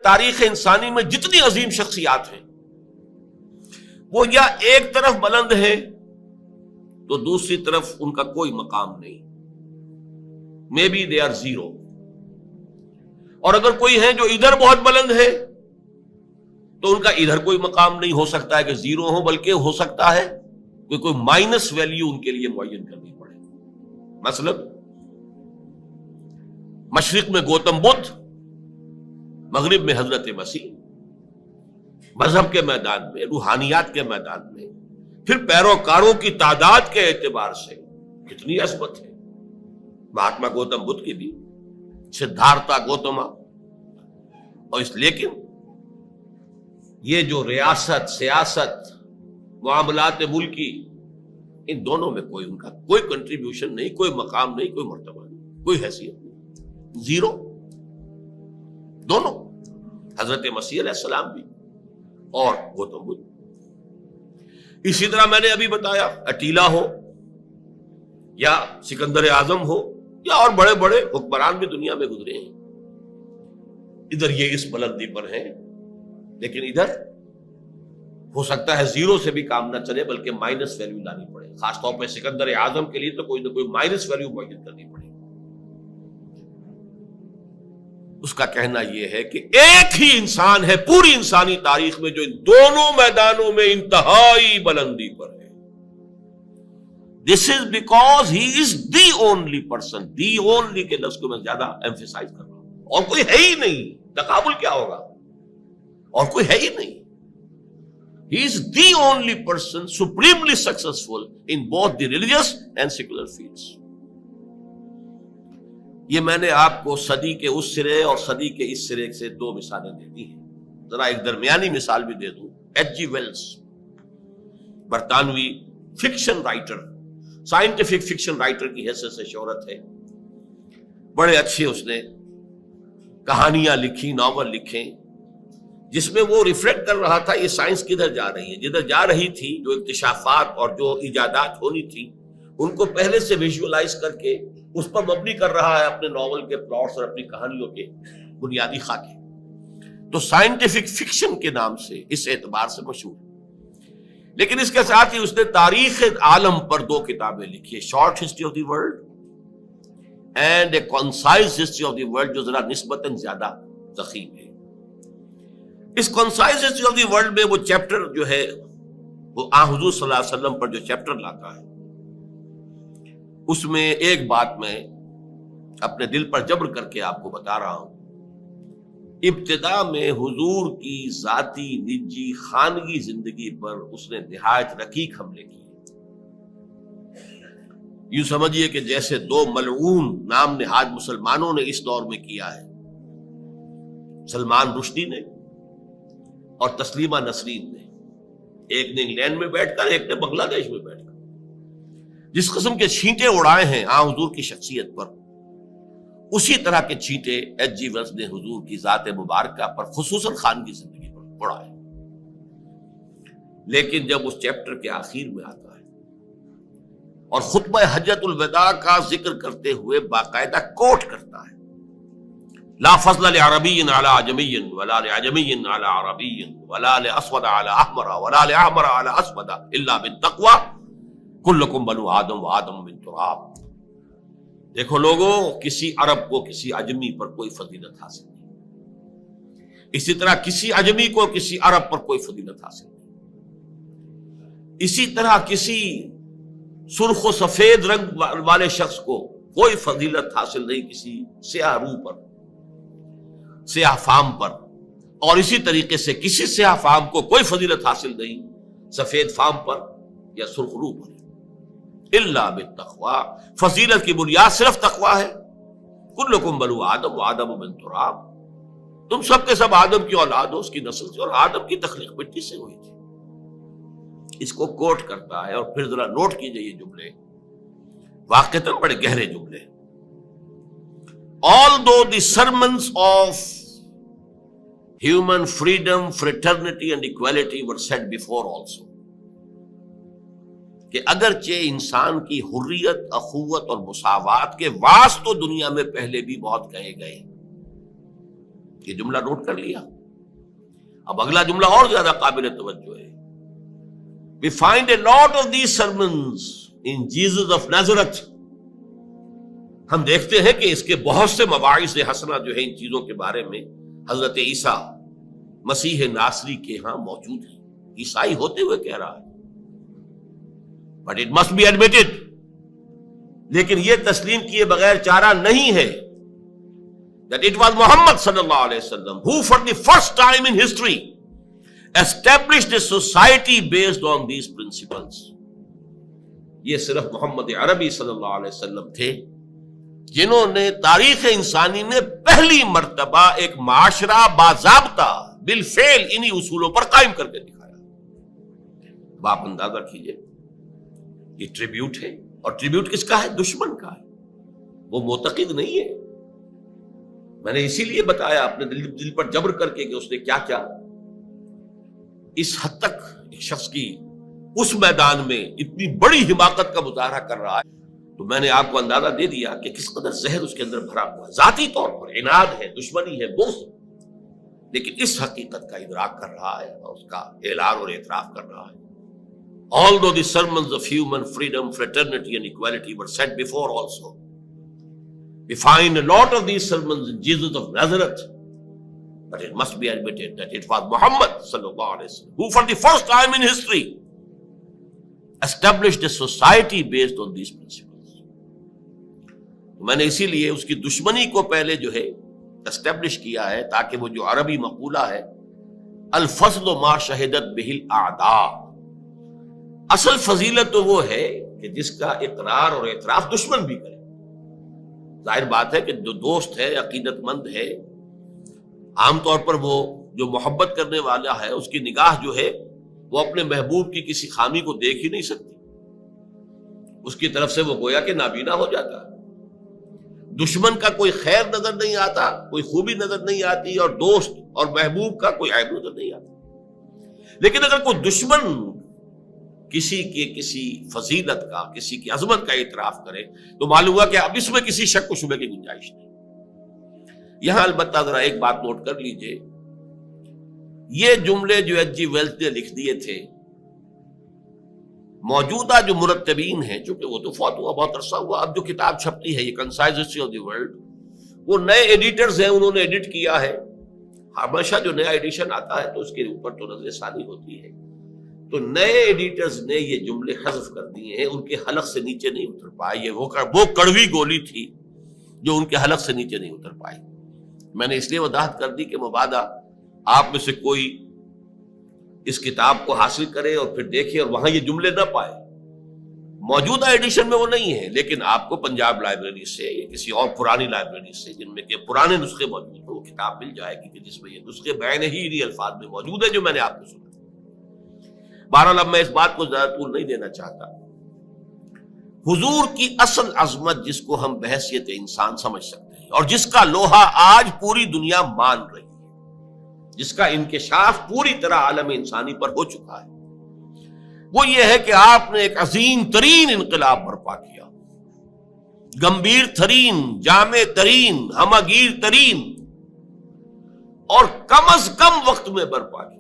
تاریخ انسانی میں جتنی عظیم شخصیات ہیں وہ یا ایک طرف بلند ہیں تو دوسری طرف ان کا کوئی مقام نہیں، may be they are zero. اور اگر کوئی ہے جو ادھر بہت بلند ہے تو ان کا ادھر کوئی مقام نہیں. ہو سکتا ہے کہ زیرو ہو، بلکہ ہو سکتا ہے کہ کوئی مائنس ویلیو ان کے لیے معین کرنی پڑے. مثلا مشرق میں گوتم بدھ، مغرب میں حضرت مسیح. مذہب کے میدان میں، روحانیات کے میدان میں، پھر پیروکاروں کی تعداد کے اعتبار سے کتنی عظمت ہے. مہاتما گوتم بدھ کی بھی، سدھارتھا گوتما. اور لیکن یہ جو ریاست، سیاست، معاملات ملکی، ان دونوں میں کوئی ان کا کوئی کنٹریبیوشن نہیں، کوئی مقام نہیں، کوئی مرتبہ نہیں، کوئی حیثیت نہیں. زیرو دونوں، حضرت مسیح علیہ السلام بھی اور گوتم بدھ. اسی طرح میں نے ابھی بتایا اٹیلا ہو یا سکندر اعظم ہو یا اور بڑے بڑے حکمران بھی دنیا میں گزرے ہیں. ادھر یہ اس بلندی پر ہیں، لیکن ادھر ہو سکتا ہے زیرو سے بھی کام نہ چلے بلکہ مائنس ویلیو لانی پڑے. خاص طور پہ سکندر اعظم کے لیے تو کوئی نہ کوئی مائنس ویلیو معین کرنی پڑے. اس کا کہنا یہ ہے کہ ایک ہی انسان ہے پوری انسانی تاریخ میں جو ان دونوں میدانوں میں انتہائی بلندی پر ہے. This is because he is the only person. The only کے لفظ کو میں زیادہ ایمفیسائز کر رہا ہوں. اور کوئی ہے ہی نہیں. تقابل کیا ہوگا؟ اور کوئی ہے ہی نہیں. He is the only person supremely successful in both the religious and secular fields. یہ میں نے آپ کو صدی کے اس سرے اور صدی کے اس سرے سے دو مثالیں دے دی ہیں. ذرا ایک درمیانی مثال بھی دے دوں. ایچ جی ویلز، برطانوی fiction writer, scientific fiction writer کی حیثیت سے شہرت ہے. بڑے اچھے اس نے کہانیاں لکھی، ناول لکھے، جس میں وہ ریفلیکٹ کر رہا تھا یہ سائنس کدھر جا رہی ہے. جدھر جا رہی تھی، جو اکتشافات اور جو ایجادات ہونی تھی ان کو پہلے سے ویژولائز کر کے اس پر مبنی کر رہا ہے اپنے ناول کے پلاٹس اور اپنی کہانیوں کے بنیادی خاکے. تو سائنٹیفک فکشن کے نام سے اس اعتبار سے مشہور ہے. لیکن اس کے ساتھ ہی اس نے تاریخ عالم پر دو کتابیں لکھی ہے، short history of the world and a concise history of the world, جو ذرا نسبتاً زیادہ ضخیم ہے. اس concise history of the world میں وہ چیپٹر جو ہے وہ حضور صلی اللہ علیہ وسلم پر جو چیپٹر لاتا ہے، اس میں ایک بات میں اپنے دل پر جبر کر کے آپ کو بتا رہا ہوں. ابتدا میں حضور کی ذاتی نجی خانگی زندگی پر اس نے نہایت رقیق حملے کیے. یوں سمجھیے کہ جیسے دو ملعون نام نہاد مسلمانوں نے اس دور میں کیا ہے، سلمان رشدی نے اور تسلیمہ نسرین نے. ایک نے انگلینڈ میں بیٹھ کر، ایک نے بنگلہ دیش میں بیٹھ کر جس قسم کے چھینٹے اڑائے ہیں حضور کی شخصیت پر، اسی طرح کے چھینٹے ایچ جی ویلز نے حضور کی ذات مبارکہ پر، خصوصاً خانگی زندگی پر اڑائے. لیکن جب اس چیپٹر کے آخر میں آتا ہے اور خطبہ حجۃ الوداع کا ذکر کرتے ہوئے باقاعدہ کوٹ کرتا ہے، لا فضل لعربی علی عجمی ولا لعجمی علی عربی ولا لاسود علی احمر ولا لاحمر علی اسود الا بالتقوی کلکم بنو آدم و آدم من تراب. دیکھو لوگوں، کسی عرب کو کسی عجمی پر کوئی فضیلت حاصل نہیں، اسی طرح کسی عجمی کو کسی عرب پر کوئی فضیلت حاصل نہیں، اسی طرح کسی سرخ و سفید رنگ والے شخص کو کوئی فضیلت حاصل نہیں کسی سیاہ روح پر، سیاہ فام پر، اور اسی طریقے سے کسی سیاہ فام کو کوئی فضیلت حاصل نہیں سفید فام پر یا سرخ روح پر، الا بالتقوی. فضیلت کی بنیاد صرف تقوی ہے. کلکم بنو آدم و آدم من تراب، تم سب کے سب آدم کی اولاد ہو، اس کی نسل سے، اور آدم کی تخلیق مٹی سے ہوئی تھی. اس کو کوٹ کرتا ہے. اور پھر ذرا نوٹ کیجئے یہ جملے، واقعتاً بڑے گہرے جملے. Although the sermons of human freedom, fraternity and equality were said before also، کہ اگرچہ انسان کی حریت، اخوت اور مساوات کے واعظ تو دنیا میں پہلے بھی بہت کہے گئے، یہ جملہ نوٹ کر لیا. اب اگلا جملہ اور زیادہ قابل توجہ ہے. We find a lot of these sermons in Jesus of Nazareth. ہم دیکھتے ہیں کہ اس کے بہت سے مواعظ حسنہ جو ہے ان چیزوں کے بارے میں حضرت عیسیٰ مسیح ناصری کے ہاں موجود ہیں. عیسائی ہوتے ہوئے کہہ رہا ہے. But it must be admitted. لیکن یہ تسلیم کیے بغیر چارہ نہیں ہے that it was Muhammad صلی اللہ علیہ وسلم who for the first time in history established a society based on these principles. یہ صرف محمد عربی صلی اللہ علیہ وسلم تھے جنہوں نے تاریخ انسانی میں پہلی مرتبہ ایک معاشرہ باضابطہ بالفعل انہی اصولوں پر قائم کر کے دکھایا. اب آپ اندازہ کیجئے یہ ٹریبیوٹ ہے، اور ٹریبیوٹ کس کا ہے؟ دشمن کا ہے. وہ معتقد نہیں ہے. میں نے اسی لیے بتایا اپنے دل پر جبر کر کے کہ اس نے کیا کیا. اس حد تک ایک شخص کی اس میدان میں اتنی بڑی حماقت کا مظاہرہ کر رہا ہے، تو میں نے آپ کو اندازہ دے دیا کہ کس قدر زہر اس کے اندر بھرا ہوا ہے. ذاتی طور پر عناد ہے، دشمنی ہے، بغض، لیکن اس حقیقت کا ادراک کر رہا ہے اور اس کا اعلان اور اعتراف کر رہا ہے. Although the sermons of human freedom, fraternity and equality were said before also, we find a lot of these sermons in Jesus of Nazareth. But it must be admitted that it was Muhammad sallallahu alaihi wasallam who for the first time in history established a society based on these principles. میں نے اسی لیے اس کی دشمنی کو پہلے جو ہے اسٹیبلش کیا ہے تاکہ وہ جو عربی مقولہ ہے الفضل ما شہدت بہ الاعداء، اصل فضیلت تو وہ ہے کہ جس کا اقرار اور اعتراف دشمن بھی کرے. ظاہر بات ہے کہ جو دوست ہے، عقیدت مند ہے، عام طور پر وہ جو محبت کرنے والا ہے اس کی نگاہ جو ہے وہ اپنے محبوب کی کسی خامی کو دیکھ ہی نہیں سکتی. اس کی طرف سے وہ گویا کہ نابینا ہو جاتا ہے. دشمن کا کوئی خیر نظر نہیں آتا، کوئی خوبی نظر نہیں آتی، اور دوست اور محبوب کا کوئی عیب نظر نہیں آتا. لیکن اگر کوئی دشمن کسی کے کسی فضیلت کا، کسی کی عظمت کا اعتراف کرے تو معلوم ہوا کہ اب اس میں کسی شک و شبہ کی گنجائش نہیں. یہاں البتہ ذرا ایک بات نوٹ کر لیجئے، یہ جملے جو ایچ جی ویلز نے لکھ دیے تھے، موجودہ جو مرتبین ہیں، چونکہ وہ تو فوت ہوا بہت عرصہ ہوا، اب جو کتاب چھپتی ہے یہ concise history of the world, وہ نئے ایڈیٹرز ہیں، انہوں نے ایڈٹ کیا ہے. ہمیشہ جو نیا ایڈیشن آتا ہے تو اس کے اوپر تو نظر ثانی ہوتی ہے. تو نئے ایڈیٹرز نے یہ جملے حذف کر دیے ہیں، ان کے حلق سے نیچے نہیں اتر پائے. یہ وہ کڑوی گولی تھی جو ان کے حلق سے نیچے نہیں اتر پائی. میں نے اس لیے وضاحت کر دی کہ مبادا آپ میں سے کوئی اس کتاب کو حاصل کرے اور پھر دیکھے اور وہاں یہ جملے نہ پائے. موجودہ ایڈیشن میں وہ نہیں ہے، لیکن آپ کو پنجاب لائبریری سے یا کسی اور پرانی لائبریری سے جن میں کہ پرانے نسخے موجود ہیں وہ کتاب مل جائے گی کہ جس میں یہ نسخے بعین ہی انہی الفاظ میں موجود ہے جو میں نے آپ کو سنا. بہرحال اب میں اس بات کو زیادہ طول نہیں دینا چاہتا. حضور کی اصل عظمت جس کو ہم بحیثیت انسان سمجھ سکتے ہیں اور جس کا لوہا آج پوری دنیا مان رہی ہے، جس کا انکشاف پوری طرح عالم انسانی پر ہو چکا ہے، وہ یہ ہے کہ آپ نے ایک عظیم ترین انقلاب برپا کیا، گمبھیر ترین، جامع ترین، ہمگیر ترین، اور کم از کم وقت میں برپا کیا.